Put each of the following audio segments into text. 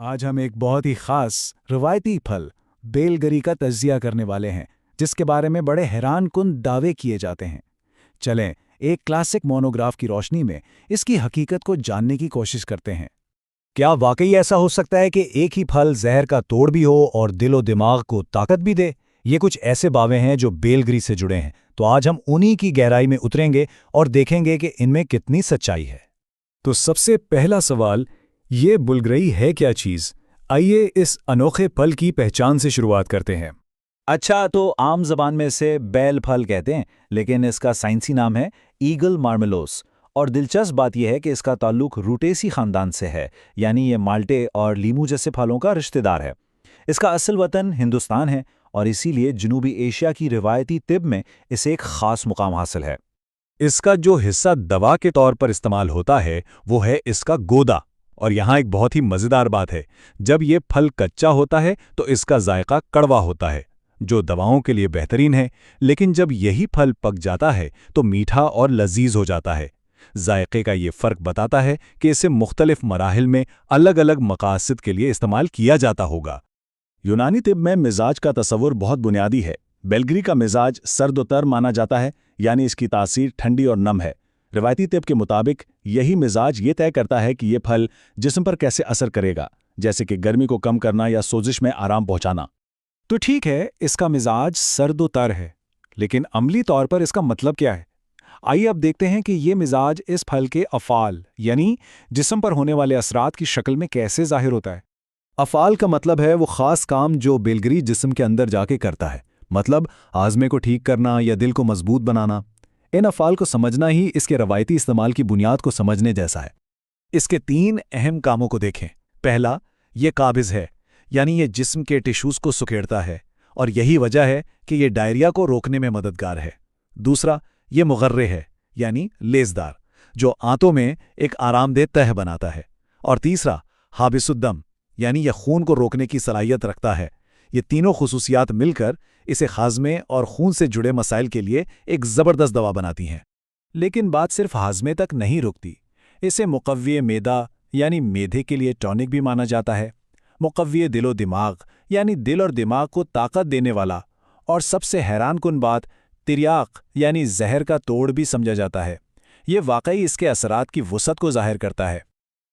آج ہم ایک بہت ہی خاص روایتی پھل بیلگری کا تجزیہ کرنے والے ہیں، جس کے بارے میں بڑے حیران کن دعوے کیے جاتے ہیں۔ چلیں ایک کلاسک مونوگراف کی روشنی میں اس کی حقیقت کو جاننے کی کوشش کرتے ہیں۔ کیا واقعی ایسا ہو سکتا ہے کہ ایک ہی پھل زہر کا توڑ بھی ہو اور دل و دماغ کو طاقت بھی دے؟ یہ کچھ ایسے باوے ہیں جو بیلگری سے جڑے ہیں، تو آج ہم انہی کی گہرائی میں اتریں گے اور دیکھیں گے کہ ان میں کتنی سچائی ہے۔ تو سب سے پہلا سوال، یہ بلگرئی ہے کیا چیز؟ آئیے اس انوکھے پھل کی پہچان سے شروعات کرتے ہیں۔ اچھا، تو عام زبان میں اسے بیل پھل کہتے ہیں، لیکن اس کا سائنسی نام ہے ایگل مارمیلوس، اور دلچسپ بات یہ ہے کہ اس کا تعلق روٹیسی خاندان سے ہے، یعنی یہ مالٹے اور لیمو جیسے پھلوں کا رشتہ دار ہے۔ اس کا اصل وطن ہندوستان ہے، اور اسی لیے جنوبی ایشیا کی روایتی طب میں اسے ایک خاص مقام حاصل ہے۔ اس کا جو حصہ دوا کے طور پر استعمال ہوتا ہے وہ ہے اس کا گودا، اور یہاں ایک بہت ہی مزیدار بات ہے، جب یہ پھل کچا ہوتا ہے تو اس کا ذائقہ کڑوا ہوتا ہے، جو دواؤں کے لیے بہترین ہے، لیکن جب یہی پھل پک جاتا ہے تو میٹھا اور لذیذ ہو جاتا ہے۔ ذائقے کا یہ فرق بتاتا ہے کہ اسے مختلف مراحل میں الگ الگ مقاصد کے لیے استعمال کیا جاتا ہوگا۔ یونانی طب میں مزاج کا تصور بہت بنیادی ہے۔ بیلگری کا مزاج سرد و تر مانا جاتا ہے، یعنی اس کی تاثیر ٹھنڈی اور نم ہے۔ روایتی طب کے مطابق یہی مزاج یہ طے کرتا ہے کہ یہ پھل جسم پر کیسے اثر کرے گا، جیسے کہ گرمی کو کم کرنا یا سوزش میں آرام پہنچانا۔ تو ٹھیک ہے، اس کا مزاج سرد و تر ہے، لیکن عملی طور پر اس کا مطلب کیا ہے؟ آئیے اب دیکھتے ہیں کہ یہ مزاج اس پھل کے افعال یعنی جسم پر ہونے والے اثرات کی شکل میں کیسے ظاہر ہوتا ہے۔ افعال کا مطلب ہے وہ خاص کام جو بیلگری جسم کے اندر جا کے کرتا ہے، مطلب ہاضمے کو ٹھیک کرنا یا دل کو مضبوط بنانا۔ ان افعال کو سمجھنا ہی اس کے روایتی استعمال کی بنیاد کو سمجھنے جیسا ہے۔ اس کے 3 اہم کاموں کو دیکھیں۔ پہلا، یہ قابض ہے، یعنی یہ جسم کے ٹیشوز کو سکیڑتا ہے، اور یہی وجہ ہے کہ یہ ڈائریا کو روکنے میں مددگار ہے۔ دوسرا، یہ مغرے ہے، یعنی لیزدار، جو آنتوں میں ایک آرام دہ تہہ بناتا ہے۔ اور تیسرا، حابس الدم، یعنی یہ خون کو روکنے کی صلاحیت رکھتا ہے۔ یہ تینوں خصوصیات مل کر اسے ہاضمے اور خون سے جڑے مسائل کے لیے ایک زبردست دوا بناتی ہیں۔ لیکن بات صرف ہاضمے تک نہیں رکتی، اسے مقوی معدہ یعنی میدے کے لیے ٹونک بھی مانا جاتا ہے، مقوی دل و دماغ یعنی دل اور دماغ کو طاقت دینے والا، اور سب سے حیران کن بات، تریاق یعنی زہر کا توڑ بھی سمجھا جاتا ہے۔ یہ واقعی اس کے اثرات کی وسعت کو ظاہر کرتا ہے۔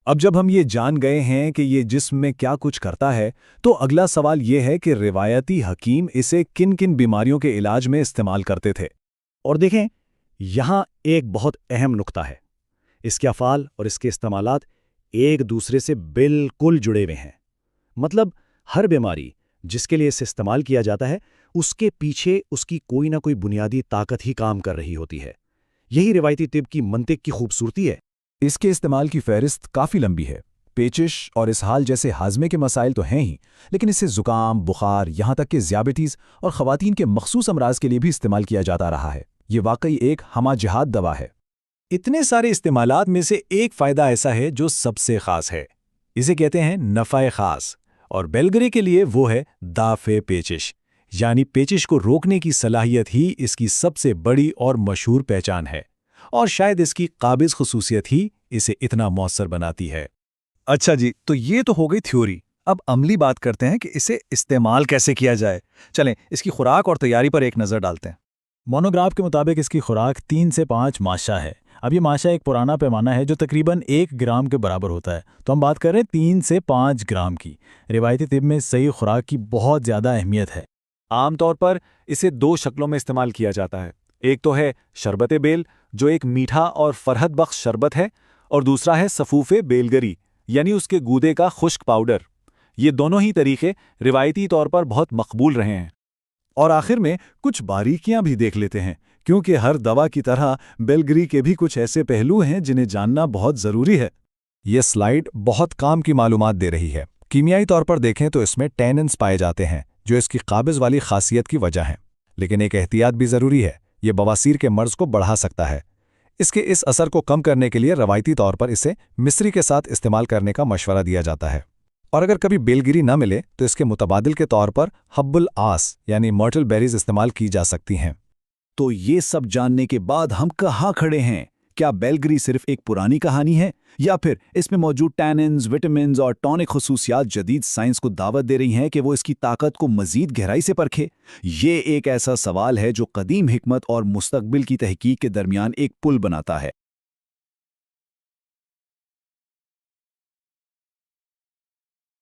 اب جب ہم یہ جان گئے ہیں کہ یہ جسم میں کیا کچھ کرتا ہے، تو اگلا سوال یہ ہے کہ روایتی حکیم اسے کن کن بیماریوں کے علاج میں استعمال کرتے تھے۔ اور دیکھیں، یہاں ایک بہت اہم نقطہ ہے، اس کے افعال اور اس کے استعمالات ایک دوسرے سے بالکل جڑے ہوئے ہیں۔ مطلب ہر بیماری جس کے لیے اسے استعمال کیا جاتا ہے، اس کے پیچھے اس کی کوئی نہ کوئی بنیادی طاقت ہی کام کر رہی ہوتی ہے۔ یہی روایتی طب کی منطق کی خوبصورتی ہے۔ اس کے استعمال کی فہرست کافی لمبی ہے۔ پیچش اور اسہال جیسے ہاضمے کے مسائل تو ہیں ہی، لیکن اسے زکام، بخار، یہاں تک کہ ذیابیطس اور خواتین کے مخصوص امراض کے لیے بھی استعمال کیا جاتا رہا ہے۔ یہ واقعی ایک ہمہ جہت دوا ہے۔ اتنے سارے استعمالات میں سے ایک فائدہ ایسا ہے جو سب سے خاص ہے، اسے کہتے ہیں نفع خاص، اور بیلگری کے لیے وہ ہے دافع پیچش، یعنی پیچش کو روکنے کی صلاحیت ہی اس کی سب سے بڑی اور مشہور پہچان ہے، اور شاید اس کی قابض خصوصیت ہی اسے اتنا مؤثر بناتی ہے۔ اچھا جی، تو یہ تو ہو گئی تھیوری۔ اب عملی بات کرتے ہیں کہ اسے استعمال کیسے کیا جائے۔ چلیں اس کی خوراک اور تیاری پر ایک نظر ڈالتے ہیں۔ مونوگراف کے مطابق اس کی خوراک 3 سے 5 ماشا ہے۔ اب یہ ماشا ایک پرانا پیمانہ ہے جو تقریباً 1 گرام کے برابر ہوتا ہے، تو ہم بات کر رہے ہیں 3 سے 5 گرام کی۔ روایتی طب میں صحیح خوراک کی بہت زیادہ اہمیت ہے۔ عام طور پر اسے 2 شکلوں میں استعمال کیا جاتا ہے۔ ایک تو ہے شربت بیل، جو ایک میٹھا اور فرحت بخش شربت ہے، اور دوسرا ہے سفوف بیلگری، یعنی اس کے گودے کا خشک پاؤڈر۔ یہ دونوں ہی طریقے روایتی طور پر بہت مقبول رہے ہیں۔ اور آخر میں کچھ باریکیاں بھی دیکھ لیتے ہیں، کیونکہ ہر دوا کی طرح بیلگری کے بھی کچھ ایسے پہلو ہیں جنہیں جاننا بہت ضروری ہے۔ یہ سلائیڈ بہت کام کی معلومات دے رہی ہے۔ کیمیائی طور پر دیکھیں تو اس میں ٹیننز پائے جاتے ہیں، جو اس کی قابض والی خاصیت کی وجہ ہیں، لیکن ایک احتیاط بھی ضروری ہے، یہ بواسیر کے مرض کو بڑھا سکتا ہے۔ اس کے اس اثر کو کم کرنے کے لیے روایتی طور پر اسے مصری کے ساتھ استعمال کرنے کا مشورہ دیا جاتا ہے، اور اگر کبھی بیلگری نہ ملے تو اس کے متبادل کے طور پر حب العاص یعنی مرٹل بیریز استعمال کی جا سکتی ہیں۔ تو یہ سب جاننے کے بعد ہم کہاں کھڑے ہیں؟ کیا بیلگری صرف ایک پرانی کہانی ہے یا پھر اس میں موجود ٹیننز، وٹامنز اور ٹونک خصوصیات جدید سائنس کو دعوت دے رہی ہیں کہ وہ اس کی طاقت کو مزید گہرائی سے پرکھے؟ یہ ایک ایسا سوال ہے جو قدیم حکمت اور مستقبل کی تحقیق کے درمیان ایک پل بناتا ہے۔